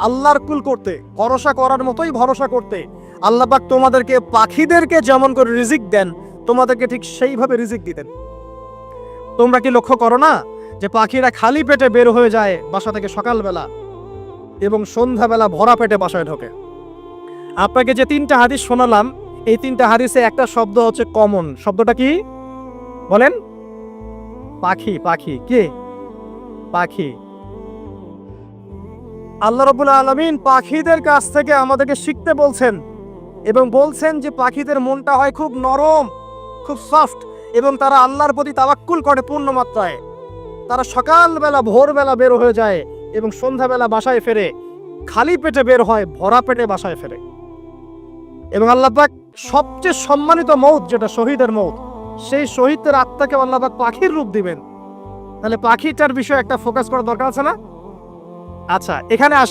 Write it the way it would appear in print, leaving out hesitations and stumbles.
আল্লাহর কুল করতে, ভরসা করার মতোই ভরসা করতে। আল্লাহ পাক তোমাদেরকে পাখিদেরকে যেমন করে রিজিক দেন, তোমাদেরকে ঠিক সেইভাবে রিজিক দিতেন। তোমরা কি লক্ষ্য করো না যে পাখিরা খালি পেটে বের হয়ে যায় বাসা থেকে সকালবেলা এবং সন্ধ্যাবেলা ভরা পেটে বাসায় ঢোকে? আপনাকে যে 3টা হাদিস শোনালাম, এই 3টা হাদিসে একটা শব্দ হচ্ছে কমন। শব্দটা কি বলেন? পাখি। পাখি কে? পাখি। আল্লাহ রাব্বুল আলামিন পাখিদের কাছ থেকে আমাদেরকে শিখতে বলছেন এবং বলছেন যে পাখিদের মনটা হয় খুব নরম, খুব সফট, এবং তারা আল্লাহর প্রতি তাওয়াক্কুল করে পূর্ণ মাত্রায়। তারা সকালবেলা ভোরবেলা বের হয়ে যায় এবং সন্ধ্যাবেলা বাসায় ফেরে, খালি পেটে বের হয়, ভরা পেটে বাসায় ফেরে। এবং আল্লাহ পাক সবচেয়ে সম্মানিত মৌত, যেটা শহীদের মৌত, সেই শহীদের আত্মাকে আল্লাহ পাক পাখির রূপ দিবেন। তাহলে পাখিটার বিষয়ে একটা ফোকাস করা দরকার আছে না? আচ্ছা, এখানে আসে